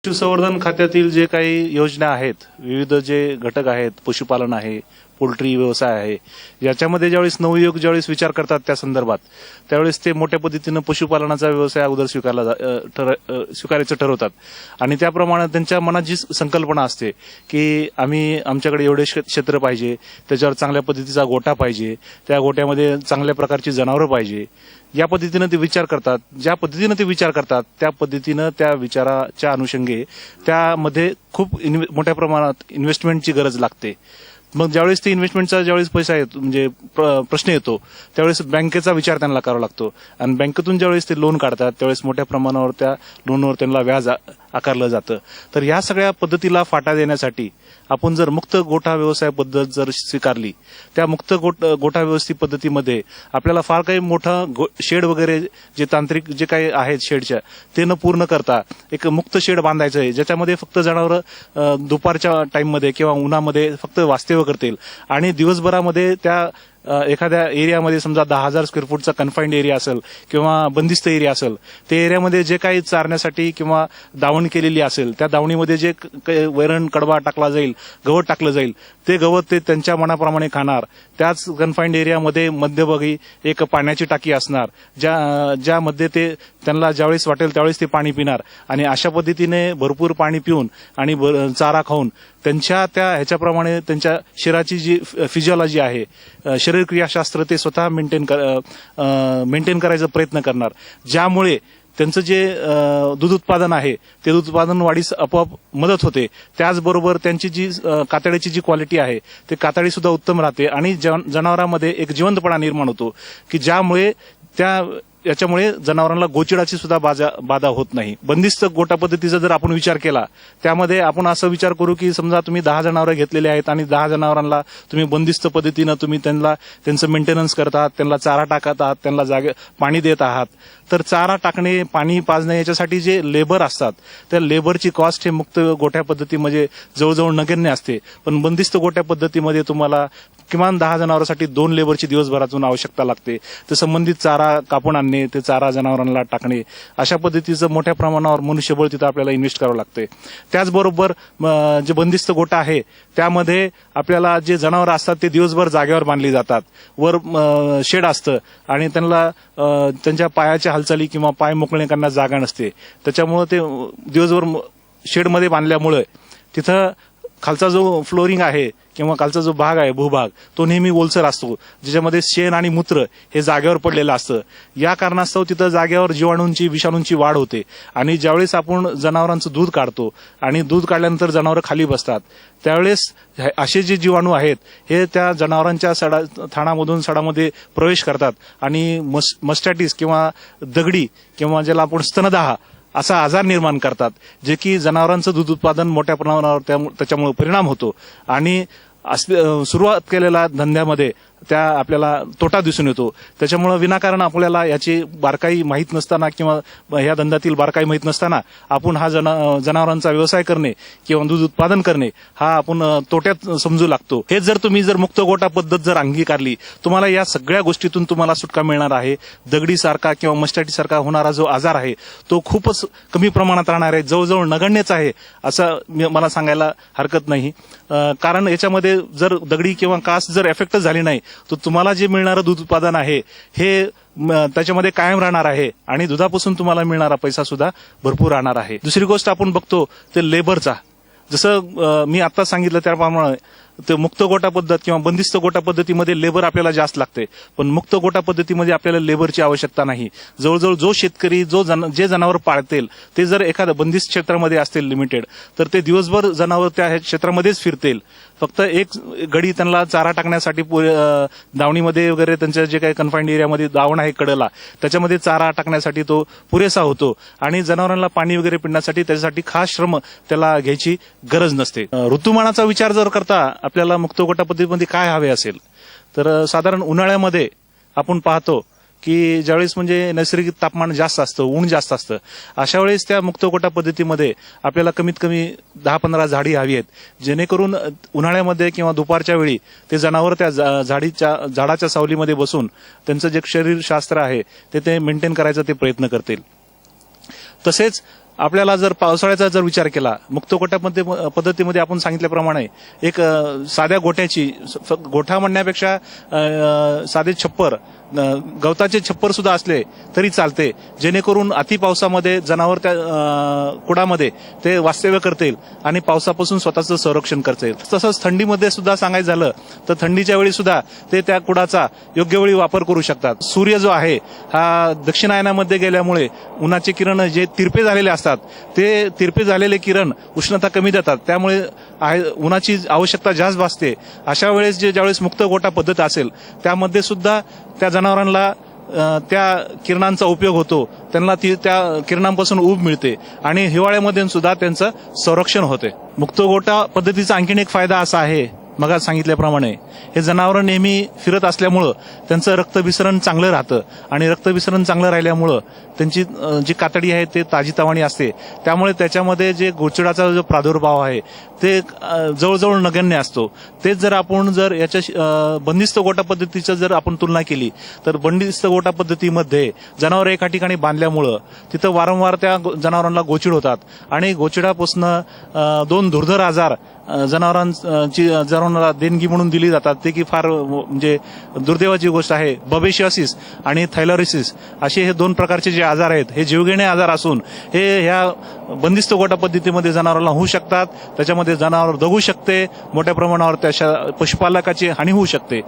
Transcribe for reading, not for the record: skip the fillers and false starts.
पशुसंवर्धन खात्यातील जे काही योजना आहेत, विविध जे घटक आहेत, पशुपालन आहे, पोल्ट्री व्यवसाय आहे, याच्यामध्ये ज्यावेळेस नवयुवक ज्यावेळेस विचार करतात त्या संदर्भात, त्यावेळेस ते मोठ्या पद्धतीनं पशुपालनाचा व्यवसाय अगोदर स्वीकारायचं ठरवतात आणि त्याप्रमाणे त्यांच्या मनात जी संकल्पना असते की आमच्याकडे एवढे क्षेत्र पाहिजे, त्याच्यावर चांगल्या पद्धतीचा गोठा पाहिजे, त्या गोट्यामध्ये चांगल्या प्रकारची जनावरं पाहिजे, या पद्धतीनं ते विचार करतात. ज्या पद्धतीनं ते विचार करतात त्या पद्धतीनं त्या विचाराच्या अनुषंगे त्यामध्ये खूप मोठ्या प्रमाणात इन्व्हेस्टमेंटची गरज लागते. मग ज्यावेळेस ते इन्व्हेस्टमेंटचा ज्यावेळेस पैसा येतो म्हणजे प्रश्न येतो त्यावेळेस बँकेचा विचार त्यांना करावा लागतो आणि बँकेतून ज्यावेळेस ते लोन काढतात त्यावेळेस मोठ्या प्रमाणावर त्या लोनवर त्यांना व्याज आकारलं जातं. तर या सगळ्या पद्धतीला फाटा देण्यासाठी आपण जर मुक्त गोठा व्यवसाय पद्धत जर स्वीकारली, त्या मुक्त गोठा व्यवस्थित पद्धतीमध्ये आपल्याला फार काही मोठं शेड वगैरे जे तांत्रिक जे काही आहेत शेडच्या ते न पूर्ण करता एक मुक्त शेड बांधायचं आहे, ज्याच्यामध्ये फक्त जनावरं दुपारच्या टाइममध्ये किंवा उन्हामध्ये फक्त वास्तव्य करतील आणि दिवसभरामध्ये त्या एखाद्या एरियामध्ये समजा 10,000 स्क्वेअर फूटचा कन्फाइंड एरिया असेल किंवा बंदिस्त एरिया असेल, त्या एरियामध्ये जे काही चारण्यासाठी किंवा दावण केलेली असेल त्या दावणीमध्ये जे वैरण कडबा टाकला जाईल, गवत टाकलं जाईल, ते गवत ते त्यांच्या मनाप्रमाणे खाणार. त्याच कन्फाइंड एरियामध्ये मध्यभागी एक पाण्याची टाकी असणार, ज्यामध्ये ते त्यांना ज्यावेळेस वाटेल त्यावेळेस ते पाणी पिणार आणि अशा पद्धतीने भरपूर पाणी पिऊन आणि चारा खाऊन त्यांच्या त्या ह्याच्याप्रमाणे त्यांच्या शरीराची जी फिजिओलॉजी आहे, शरीर क्रियाशास्त्र ते स्वतः मेंटेन करायचा प्रयत्न करणार, ज्यामुळे त्यांचं जे दूध उत्पादन आहे ते दूध उत्पादन वाढीस आपोआप मदत होते. त्याचबरोबर त्यांची जी कातडीची जी क्वालिटी आहे ते कातडी सुद्धा उत्तम राहते आणि जनावरांमध्ये एक जिवंतपणा निर्माण होतो की ज्यामुळे याच्यामुळे जनावरांना गोचिडाची सुद्धा बाधा होत नाही. बंदिस्त गोठा पद्धतीचा जर आपण विचार केला त्यामध्ये आपण असं विचार करू की समजा तुम्ही 10 जनावरं घेतलेले आहेत आणि 10 जनावरांना तुम्ही बंदिस्त पद्धतीनं तुम्ही त्यांचं मेंटेनन्स करतात, त्यांना चारा टाकत आहात, त्यांना पाणी देत आहात. तर चारा टाकणे, पाणी पाजणे याच्यासाठी जे लेबर असतात त्या लेबरची कॉस्ट हे मुक्त गोठ्या पद्धतीमध्ये जवळजवळ नगण्य असते. पण बंदिस्त गोठ्या पद्धतीमध्ये तुम्हाला किमान 10 जनावरांसाठी 2 लेबरची दिवसभरातून आवश्यकता लागते. तर संबंधित चारा कापून आणणे, ते चारा जनावरांना टाकणे, अशा पद्धतीचं मोठ्या प्रमाणावर मनुष्यबळ तिथं आपल्याला इन्व्हेस्ट करावं लागते. त्याचबरोबर जे बंदिस्त गोठा आहे त्यामध्ये आपल्याला जे जनावरं असतात ते दिवसभर जागेवर बांधली जातात. वर शेड असतं आणि त्यांना त्यांच्या पायाच्या हालचाली किंवा पाय मोकळे करण्यास जागा नसते. त्याच्यामुळे ते दिवसभर शेडमध्ये बांधल्यामुळे तिथं खालचा जो फ्लोरिंग आहे किंवा खालचा जो भाग आहे भूभाग तो नेहमी ओलसर असतो, ज्याच्यामध्ये शेण आणि मूत्र हे जागेवर पडलेलं असतं. या कारणास्तव तिथं जागेवर जीवाणूंची विषाणूंची वाढ होते आणि ज्यावेळेस आपण जनावरांचं दूध काढतो आणि दूध काढल्यानंतर जनावरं खाली बसतात त्यावेळेस असे जे जीवाणू आहेत हे त्या जनावरांच्या थाणामधून सडामध्ये प्रवेश करतात आणि मस्टॅटिस किंवा दगडी किंवा ज्याला आपण स्तनदाह असा आजार निर्माण करतात, जे की जनावरांचं दूध उत्पादन मोठ्या प्रमाणावर त्याच्यामुळे परिणाम होतो आणि सुरुवात केलेल्या धंद्यामध्ये त्या आपल्याला तोटा दिसून येतो. त्याच्यामुळे विनाकारण आपल्याला याची बारकाई माहीत नसताना किंवा या धंद्यातील बारकाई माहीत नसताना आपण हा जनावरांचा व्यवसाय करणे किंवा दूध उत्पादन करणे हा आपण तोट्यात समजू लागतो. हे जर तुम्ही मुक्त गोठा पद्धत जर अंगीकारली, तुम्हाला या सगळ्या गोष्टीतून तुम्हाला सुटका मिळणार आहे. दगडीसारखा किंवा मस्टॅटिसारखा होणारा जो आजार आहे तो खूपच कमी प्रमाणात राहणार आहे, जवळजवळ नगण्यच आहे असं मला सांगायला हरकत नाही. कारण याच्यामध्ये जर दगडी किंवा कास जर एफेक्ट झाली नाही तर तुम्हाला जे मिळणारं दूध उत्पादन आहे हे त्याच्यामध्ये कायम राहणार आहे आणि दुधापासून तुम्हाला मिळणारा पैसा सुद्धा भरपूर राहणार आहे. दुसरी गोष्ट आपण बघतो ते लेबरचा, जसं मी आता सांगितलं त्याप्रमाणे ते मुक्त गोठा पद्धत किंवा बंदिस्त गोठा पद्धतीमध्ये लेबर आपल्याला जास्त लागते, पण मुक्त गोठा पद्धतीमध्ये आपल्याला लेबरची आवश्यकता नाही. जवळजवळ जो शेतकरी जे जनावर पाळतील ते जर एखाद्या बंदिस्त क्षेत्रामध्ये असतील लिमिटेड, तर ते दिवसभर जनावर त्या क्षेत्रामध्येच फिरतील. फक्त एक गडी त्यांना चारा टाकण्यासाठी दावणीमध्ये वगैरे त्यांच्या जे काही कन्फाइंड एरियामध्ये दावण आहे कडेला त्याच्यामध्ये चारा टाकण्यासाठी तो पुरेसा होतो आणि जनावरांना पाणी वगैरे पिण्यासाठी त्याच्यासाठी खास श्रम त्याला घ्यायची गरज नसते. ऋतुमानाचा विचार जर करता आपल्याला मुक्त गोठा पद्धतीमध्ये काय हवे असेल तर साधारण उन्हाळ्यामध्ये आपण पाहतो की ज्यावेळेस म्हणजे नैसर्गिक तापमान जास्त असतं, ऊन जास्त असतं, अशा वेळेस त्या मुक्त गोठा पद्धतीमध्ये आपल्याला कमीत कमी 10-15 झाडी हवी आहेत, जेणेकरून उन्हाळ्यामध्ये किंवा दुपारच्या वेळी ते जनावर त्या झाडाच्या सावलीमध्ये बसून त्यांचं जे शरीरशास्त्र आहे ते मेंटेन करायचा ते प्रयत्न करतील. तसेच आपल्याला जर पावसाळ्याचा जर विचार केला, मुक्त गोठ्यामध्ये पद्धतीमध्ये आपण सांगितल्याप्रमाणे एक साध्या गोठ्याची गोठा म्हणण्यापेक्षा साधे छप्पर, गवताचे छप्पर सुद्धा असले तरी चालते, जेणेकरून अति पावसामध्ये जनावर त्या कुडामध्ये ते वास्तव्य करतील आणि पावसापासून स्वतःचं संरक्षण करतील. तसंच थंडीमध्ये सुद्धा सांगायचं झालं तर थंडीच्या वेळी सुद्धा ते त्या कुडाचा योग्य वेळी वापर करू शकतात. सूर्य जो आहे हा दक्षिणायनामध्ये गेल्यामुळे उन्हाचे किरण जे तिरपे झालेले असतात ते तिरपे झालेले किरण उष्णता कमी देतात, त्यामुळे उन्हाची आवश्यकता जास्त भासते. अशा वेळेस ज्यावेळेस मुक्त गोठा पद्धत असेल त्यामध्ये सुद्धा त्या जनावरांना त्या किरणांचा उपयोग होतो, त्यांना त्या किरणांपासून ऊब मिळते आणि हिवाळ्यामध्ये सुद्धा त्यांचं संरक्षण होते. मुक्त गोठा पद्धतीचा आणखीन एक फायदा असा आहे, मग सांगितल्याप्रमाणे हे जनावरं नेहमी फिरत असल्यामुळं त्यांचं रक्तभिसरण चांगलं राहतं आणि रक्तभिसरण चांगलं राहिल्यामुळं त्यांची जी कातडी आहे ते ताजीतवाणी असते, त्यामुळे त्याच्यामध्ये जे गोचिडाचा जो प्रादुर्भाव आहे ते जवळजवळ नगण्य असतो. तेच जर आपण याच्या बंदिस्त गोठा पद्धतीचं जर आपण तुलना केली तर बंदिस्त गोठा पद्धतीमध्ये जनावर एका ठिकाणी बांधल्यामुळं तिथं वारंवार त्या जनावरांना गोचिड होतात आणि गोचिडापासून 2 दुर्धर आजार जनावरांना देणगी म्हणून दिली जातात, ते की फार म्हणजे दुर्दैवाची गोष्ट आहे. बबेशियासिस आणि थायलॉरिसिस असे हे 2 प्रकारचे जे आजार आहेत हे जीवघेणे आजार असून हे ह्या बंदिस्त गोठा पद्धतीमध्ये जनावरांना होऊ शकतात. त्याच्यामध्ये जनावर दगू शकते, मोठ्या प्रमाणावर त्या पशुपालकाची हानी होऊ शकते.